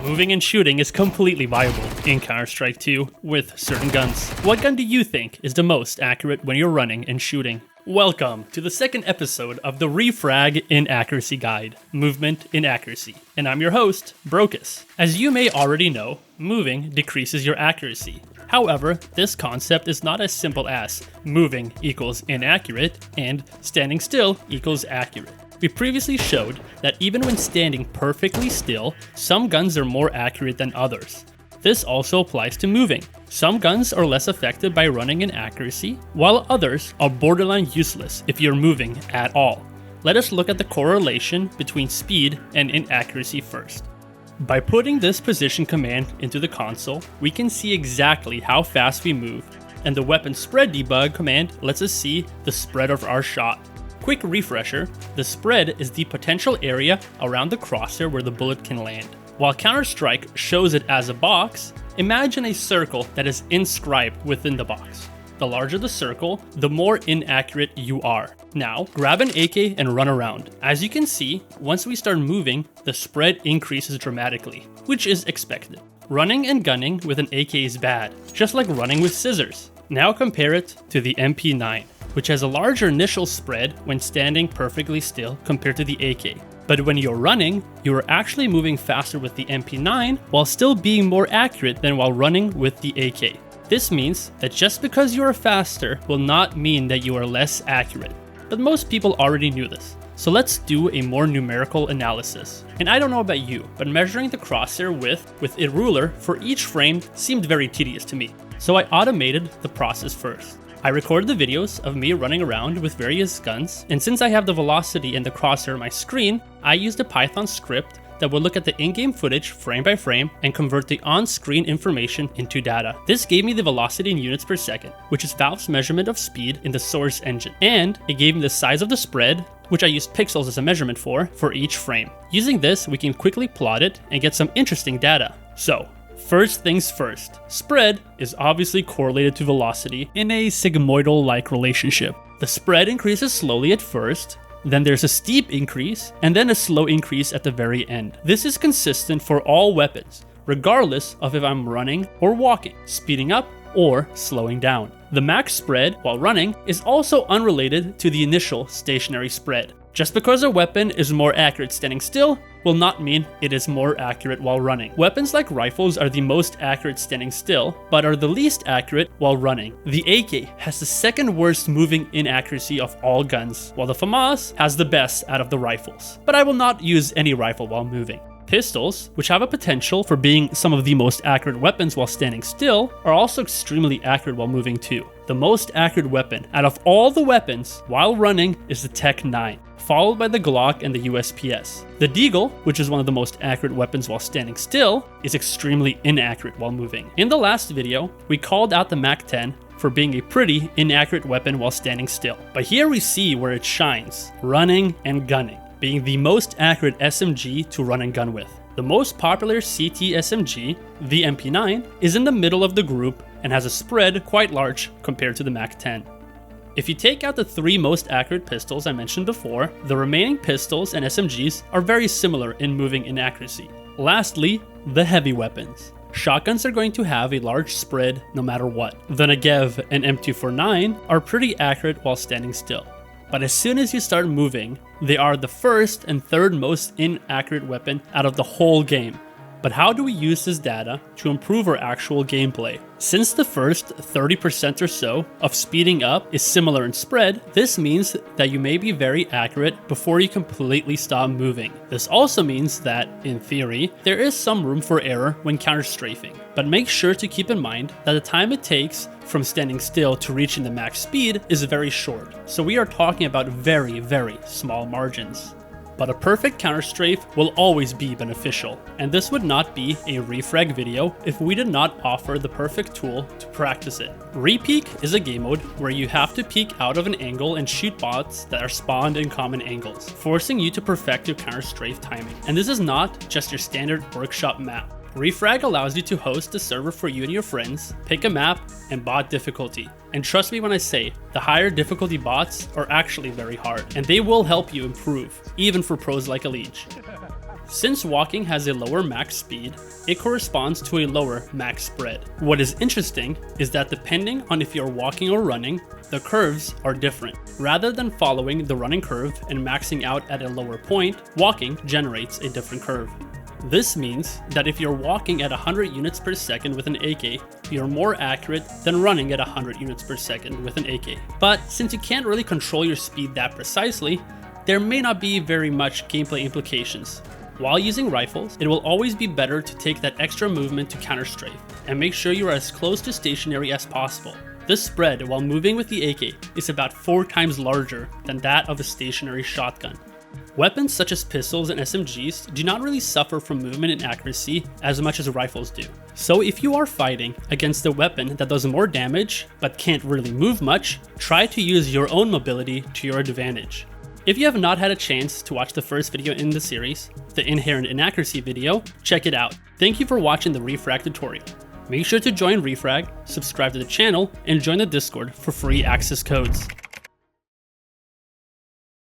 Moving and shooting is completely viable in Counterstrike 2 with certain guns. What gun do you think is the most accurate when you're running and shooting? Welcome to the second episode of the Refrag Inaccuracy Guide, Movement Inaccuracy, and I'm your host, Brocus. As you may already know, moving decreases your accuracy. However, this concept is not as simple as moving equals inaccurate and standing still equals accurate. We previously showed that even when standing perfectly still, some guns are more accurate than others. This also applies to moving. Some guns are less affected by running in accuracy, while others are borderline useless if you're moving at all. Let us look at the correlation between speed and inaccuracy first. By putting this position command into the console, we can see exactly how fast we move, and the weapon spread debug command lets us see the spread of our shot. Quick refresher, the spread is the potential area around the crosshair where the bullet can land. While Counterstrike shows it as a box, imagine a circle that is inscribed within the box. The larger the circle, the more inaccurate you are. Now, grab an AK and run around. As you can see, once we start moving, the spread increases dramatically, which is expected. Running and gunning with an AK is bad, just like running with scissors. Now compare it to the MP9, which has a larger initial spread when standing perfectly still compared to the AK. But when you're running, you are actually moving faster with the MP9 while still being more accurate than while running with the AK. This means that just because you are faster will not mean that you are less accurate. But most people already knew this. So let's do a more numerical analysis. And I don't know about you, but measuring the crosshair width with a ruler for each frame seemed very tedious to me. So I automated the process first. I recorded the videos of me running around with various guns, and since I have the velocity and the crosshair on my screen, I used a Python script that would look at the in-game footage frame by frame and convert the on-screen information into data. This gave me the velocity in units per second, which is Valve's measurement of speed in the source engine, and it gave me the size of the spread, which I used pixels as a measurement for each frame. Using this, we can quickly plot it and get some interesting data. So, first things first, spread is obviously correlated to velocity in a sigmoidal-like relationship. The spread increases slowly at first, then there's a steep increase, and then a slow increase at the very end. This is consistent for all weapons, regardless of if I'm running or walking, speeding up or slowing down. The max spread while running is also unrelated to the initial stationary spread. Just because a weapon is more accurate standing still will not mean it is more accurate while running. Weapons like rifles are the most accurate standing still, but are the least accurate while running. The AK has the second worst moving inaccuracy of all guns, while the FAMAS has the best out of the rifles. But I will not use any rifle while moving. Pistols, which have a potential for being some of the most accurate weapons while standing still, are also extremely accurate while moving too. The most accurate weapon out of all the weapons while running is the Tech 9, followed by the Glock and the USPS. The Deagle, which is one of the most accurate weapons while standing still, is extremely inaccurate while moving. In the last video, we called out the MAC-10 for being a pretty inaccurate weapon while standing still. But here we see where it shines, running and gunning, being the most accurate SMG to run and gun with. The most popular CT SMG, the MP9, is in the middle of the group and has a spread quite large compared to the MAC-10. If you take out the three most accurate pistols I mentioned before, the remaining pistols and SMGs are very similar in moving inaccuracy. Lastly, the heavy weapons. Shotguns are going to have a large spread no matter what. The Negev and M249 are pretty accurate while standing still. But as soon as you start moving, they are the first and third most inaccurate weapon out of the whole game. But how do we use this data to improve our actual gameplay? Since the first 30% or so of speeding up is similar in spread, this means that you may be very accurate before you completely stop moving. This also means that, in theory, there is some room for error when counter-strafing. But make sure to keep in mind that the time it takes from standing still to reaching the max speed is very short. So we are talking about very, very small margins. But a perfect counter-strafe will always be beneficial, and this would not be a refrag video if we did not offer the perfect tool to practice it. Re-peek is a game mode where you have to peek out of an angle and shoot bots that are spawned in common angles, forcing you to perfect your counter-strafe timing. And this is not just your standard workshop map. Refrag allows you to host a server for you and your friends, pick a map, and bot difficulty. And trust me when I say, the higher difficulty bots are actually very hard, and they will help you improve, even for pros like Elige. Since walking has a lower max speed, it corresponds to a lower max spread. What is interesting is that depending on if you're walking or running, the curves are different. Rather than following the running curve and maxing out at a lower point, walking generates a different curve. This means that if you're walking at 100 units per second with an AK, you're more accurate than running at 100 units per second with an AK. But since you can't really control your speed that precisely, there may not be very much gameplay implications. While using rifles, it will always be better to take that extra movement to counterstrike and make sure you are as close to stationary as possible. This spread while moving with the AK is about 4 times larger than that of a stationary shotgun. Weapons such as pistols and SMGs do not really suffer from movement and accuracy as much as rifles do. So if you are fighting against a weapon that does more damage but can't really move much, try to use your own mobility to your advantage. If you have not had a chance to watch the first video in the series, the Inherent Inaccuracy video, check it out. Thank you for watching the Refrag tutorial. Make sure to join Refrag, subscribe to the channel, and join the Discord for free access codes.